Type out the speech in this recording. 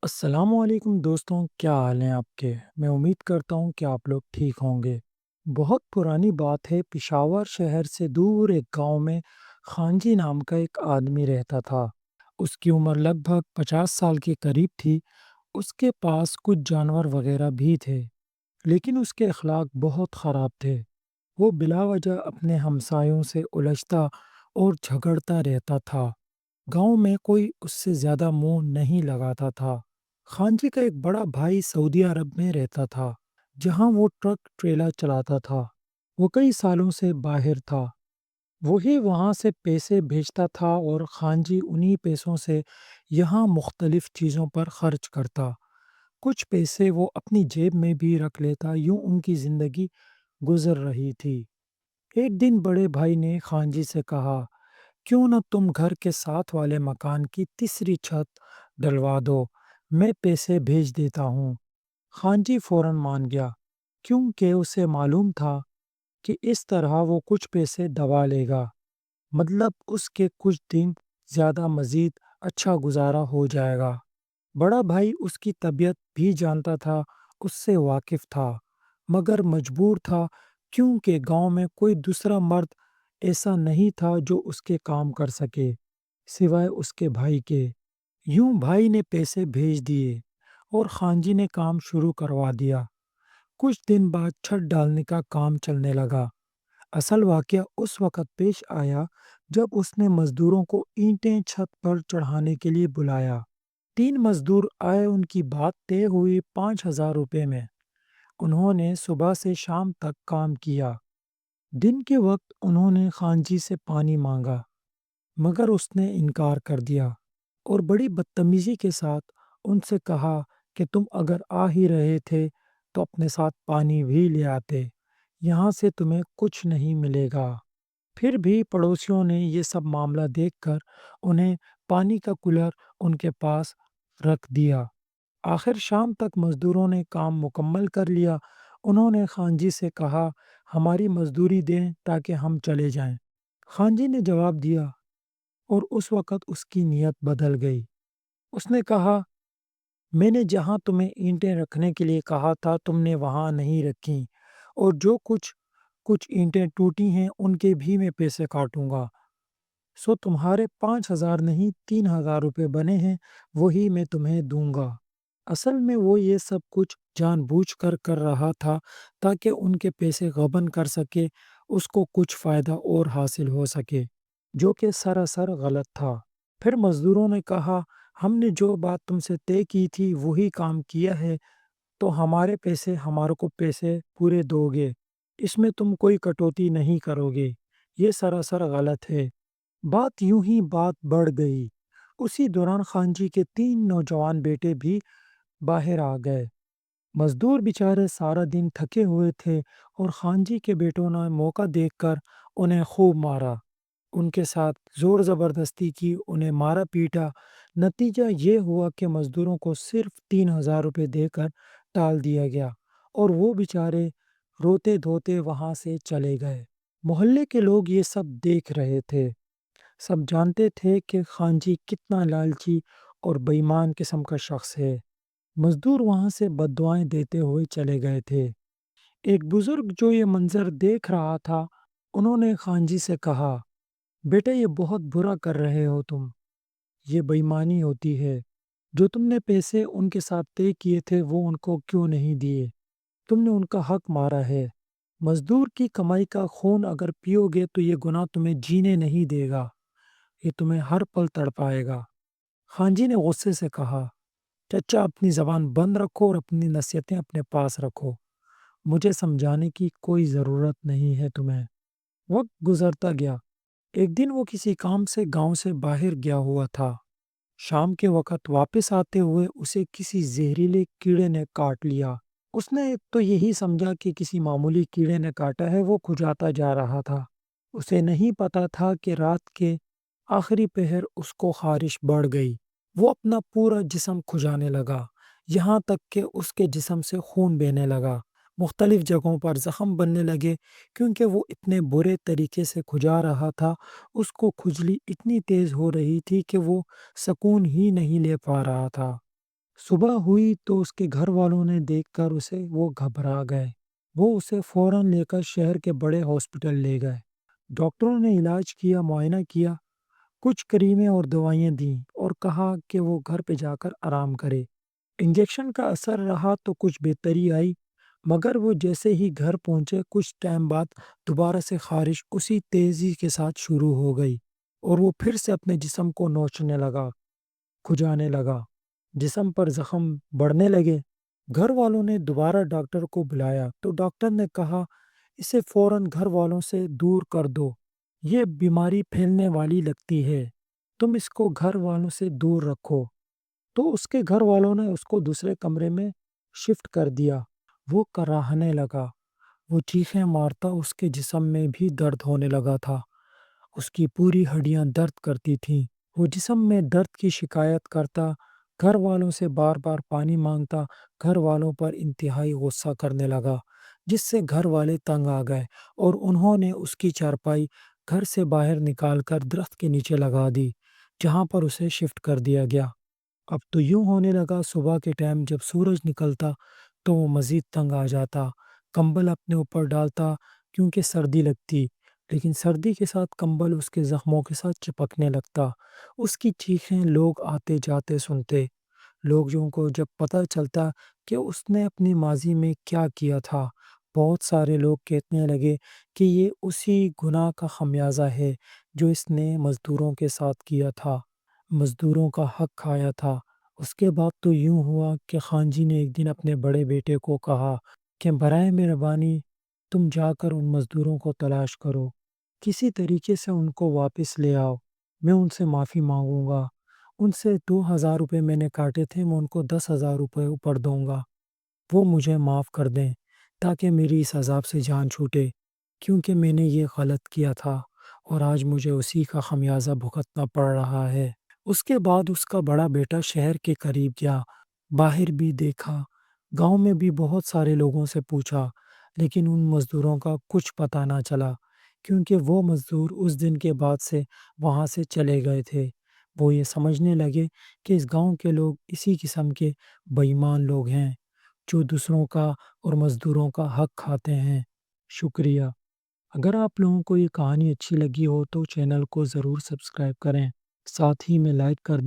السلام علیکم دوستوں، کیا حال ہیں آپ کے؟ میں امید کرتا ہوں کہ آپ لوگ ٹھیک ہوں گے۔ بہت پرانی بات ہے، پشاور شہر سے دور ایک گاؤں میں خانجی نام کا ایک آدمی رہتا تھا۔ اس کی عمر لگ بھگ 50 سال کے قریب تھی۔ اس کے پاس کچھ جانور وغیرہ بھی تھے، لیکن اس کے اخلاق بہت خراب تھے۔ وہ بلا وجہ اپنے ہمسایوں سے الجھتا اور جھگڑتا رہتا تھا۔ گاؤں میں کوئی اس سے زیادہ منہ نہیں لگاتا تھا۔ خان جی کا ایک بڑا بھائی سعودی عرب میں رہتا تھا، جہاں وہ ٹرک ٹریلر چلاتا تھا۔ وہ کئی سالوں سے باہر تھا۔ وہی وہاں سے پیسے بھیجتا تھا اور خان جی انہی پیسوں سے یہاں مختلف چیزوں پر خرچ کرتا۔ کچھ پیسے وہ اپنی جیب میں بھی رکھ لیتا، یوں ان کی زندگی گزر رہی تھی۔ ایک دن بڑے بھائی نے خان جی سے کہا، کیوں نہ تم گھر کے ساتھ والے مکان کی تیسری چھت ڈلوا دو، میں پیسے بھیج دیتا ہوں۔ خان جی فوراً مان گیا، کیونکہ اسے معلوم تھا کہ اس طرح وہ کچھ پیسے دبا لے گا، مطلب اس کے کچھ دن زیادہ مزید اچھا گزارا ہو جائے گا۔ بڑا بھائی اس کی طبیعت بھی جانتا تھا، اس سے واقف تھا، مگر مجبور تھا، کیونکہ گاؤں میں کوئی دوسرا مرد ایسا نہیں تھا جو اس کے کام کر سکے، سوائے اس کے بھائی کے۔ یوں بھائی نے پیسے بھیج دیے اور خان جی نے کام شروع کروا دیا۔ کچھ دن بعد چھت ڈالنے کا کام چلنے لگا۔ اصل واقعہ اس وقت پیش آیا جب اس نے مزدوروں کو اینٹیں چھت پر چڑھانے کے لیے بلایا۔ 3 مزدور آئے، ان کی بات طے ہوئی 5,000 روپے میں۔ انہوں نے صبح سے شام تک کام کیا۔ دن کے وقت انہوں نے خان جی سے پانی مانگا، مگر اس نے انکار کر دیا اور بڑی بدتمیزی کے ساتھ ان سے کہا کہ تم اگر آ ہی رہے تھے تو اپنے ساتھ پانی بھی لے آتے، یہاں سے تمہیں کچھ نہیں ملے گا۔ پھر بھی پڑوسیوں نے یہ سب معاملہ دیکھ کر انہیں پانی کا کولر ان کے پاس رکھ دیا۔ آخر شام تک مزدوروں نے کام مکمل کر لیا۔ انہوں نے خان جی سے کہا، ہماری مزدوری دیں تاکہ ہم چلے جائیں۔ خان جی نے جواب دیا اور اس وقت اس کی نیت بدل گئی۔ اس نے کہا، میں نے جہاں تمہیں اینٹیں رکھنے کے لیے کہا تھا تم نے وہاں نہیں رکھیں، اور جو کچھ اینٹیں ٹوٹی ہیں ان کے بھی میں پیسے کاٹوں گا، سو تمہارے 5,000 نہیں 3,000 روپے بنے ہیں، وہی میں تمہیں دوں گا۔ اصل میں وہ یہ سب کچھ جان بوجھ کر کر رہا تھا تاکہ ان کے پیسے غبن کر سکے، اس کو کچھ فائدہ اور حاصل ہو سکے، جو کہ سراسر غلط تھا۔ پھر مزدوروں نے کہا، ہم نے جو بات تم سے طے کی تھی وہی کام کیا ہے، تو ہمارے کو پیسے پورے دو گے، اس میں تم کوئی کٹوتی نہیں کرو گے، یہ سراسر غلط ہے۔ بات بڑھ گئی۔ اسی دوران خان جی کے 3 نوجوان بیٹے بھی باہر آ گئے۔ مزدور بیچارے سارا دن تھکے ہوئے تھے اور خان جی کے بیٹوں نے موقع دیکھ کر انہیں خوب مارا، ان کے ساتھ زور زبردستی کی، انہیں مارا پیٹا۔ نتیجہ یہ ہوا کہ مزدوروں کو صرف 3,000 روپے دے کر ٹال دیا گیا اور وہ بیچارے روتے دھوتے وہاں سے چلے گئے۔ محلے کے لوگ یہ سب دیکھ رہے تھے، سب جانتے تھے کہ خان جی کتنا لالچی اور بے ایمان قسم کا شخص ہے۔ مزدور وہاں سے بد دعائیں دیتے ہوئے چلے گئے تھے۔ ایک بزرگ جو یہ منظر دیکھ رہا تھا، انہوں نے خان جی سے کہا، بیٹا یہ بہت برا کر رہے ہو تم، یہ بے ایمانی ہوتی ہے۔ جو تم نے پیسے ان کے ساتھ طے کیے تھے وہ ان کو کیوں نہیں دیے؟ تم نے ان کا حق مارا ہے۔ مزدور کی کمائی کا خون اگر پیو گے تو یہ گناہ تمہیں جینے نہیں دے گا، یہ تمہیں ہر پل تڑپائے گا۔ خان جی نے غصے سے کہا، چچا اپنی زبان بند رکھو اور اپنی نصیحتیں اپنے پاس رکھو، مجھے سمجھانے کی کوئی ضرورت نہیں ہے تمہیں۔ وقت گزرتا گیا۔ ایک دن وہ کسی کام سے گاؤں سے باہر گیا ہوا تھا۔ شام کے وقت واپس آتے ہوئے اسے کسی زہریلے کیڑے نے کاٹ لیا۔ اس نے ایک تو یہی سمجھا کہ کسی معمولی کیڑے نے کاٹا ہے، وہ کھجاتا جا رہا تھا۔ اسے نہیں پتا تھا کہ رات کے آخری پہر اس کو خارش بڑھ گئی۔ وہ اپنا پورا جسم کھجانے لگا، یہاں تک کہ اس کے جسم سے خون بہنے لگا۔ مختلف جگہوں پر زخم بننے لگے، کیونکہ وہ اتنے برے طریقے سے کھجا رہا تھا۔ اس کو کھجلی اتنی تیز ہو رہی تھی کہ وہ سکون ہی نہیں لے پا رہا تھا۔ صبح ہوئی تو اس کے گھر والوں نے دیکھ کر وہ گھبرا گئے۔ وہ اسے فوراً لے کر شہر کے بڑے ہاسپٹل لے گئے۔ ڈاکٹروں نے علاج کیا، معائنہ کیا، کچھ کریمیں اور دوائیاں دیں اور کہا کہ وہ گھر پہ جا کر آرام کرے۔ انجیکشن کا اثر رہا تو کچھ بہتری آئی، مگر وہ جیسے ہی گھر پہنچے کچھ ٹائم بعد دوبارہ سے خارش اسی تیزی کے ساتھ شروع ہو گئی اور وہ پھر سے اپنے جسم کو نوچنے لگا، کھجانے لگا۔ جسم پر زخم بڑھنے لگے۔ گھر والوں نے دوبارہ ڈاکٹر کو بلایا تو ڈاکٹر نے کہا اسے فوراً گھر والوں سے دور کر دو، یہ بیماری پھیلنے والی لگتی ہے، تم اس کو گھر والوں سے دور رکھو۔ تو اس کے گھر والوں نے اس کو دوسرے کمرے میں شفٹ کر دیا۔ وہ کراہنے لگا، وہ چیخیں مارتا، اس کے جسم میں بھی درد ہونے لگا تھا، اس کی پوری ہڈیاں درد کرتی تھیں۔ وہ جسم میں درد کی شکایت کرتا، گھر والوں سے بار بار پانی مانگتا، گھر والوں پر انتہائی غصہ کرنے لگا، جس سے گھر والے تنگ آ گئے اور انہوں نے اس کی چارپائی گھر سے باہر نکال کر درخت کے نیچے لگا دی، جہاں پر اسے شفٹ کر دیا گیا۔ اب تو یوں ہونے لگا، صبح کے ٹائم جب سورج نکلتا تو وہ مزید تنگ آ جاتا، کمبل اپنے اوپر ڈالتا کیونکہ سردی لگتی، لیکن سردی کے ساتھ کمبل اس کے زخموں کے ساتھ چپکنے لگتا۔ اس کی چیخیں لوگ آتے جاتے سنتے۔ لوگوں کو جب پتہ چلتا کہ اس نے اپنی ماضی میں کیا کیا تھا، بہت سارے لوگ کہنے لگے کہ یہ اسی گناہ کا خمیازہ ہے جو اس نے مزدوروں کے ساتھ کیا تھا، مزدوروں کا حق کھایا تھا۔ اس کے بعد تو یوں ہوا کہ خان جی نے ایک دن اپنے بڑے بیٹے کو کہا کہ برائے مہربانی تم جا کر ان مزدوروں کو تلاش کرو، کسی طریقے سے ان کو واپس لے آؤ، میں ان سے معافی مانگوں گا، ان سے 2000 روپے میں نے کاٹے تھے، میں ان کو 10,000 روپے اوپر دوں گا، وہ مجھے معاف کر دیں تاکہ میری اس عذاب سے جان چھوٹے، کیونکہ میں نے یہ غلط کیا تھا اور آج مجھے اسی کا خمیازہ بھگتنا پڑ رہا ہے۔ اس کے بعد اس کا بڑا بیٹا شہر کے قریب گیا، باہر بھی دیکھا، گاؤں میں بھی بہت سارے لوگوں سے پوچھا، لیکن ان مزدوروں کا کچھ پتہ نہ چلا، کیونکہ وہ مزدور اس دن کے بعد سے وہاں سے چلے گئے تھے۔ وہ یہ سمجھنے لگے کہ اس گاؤں کے لوگ اسی قسم کے بے ایمان لوگ ہیں، جو دوسروں کا اور مزدوروں کا حق کھاتے ہیں۔ شکریہ۔ اگر آپ لوگوں کو یہ کہانی اچھی لگی ہو تو چینل کو ضرور سبسکرائب کریں، ساتھ ہی میں لائک کر دیں۔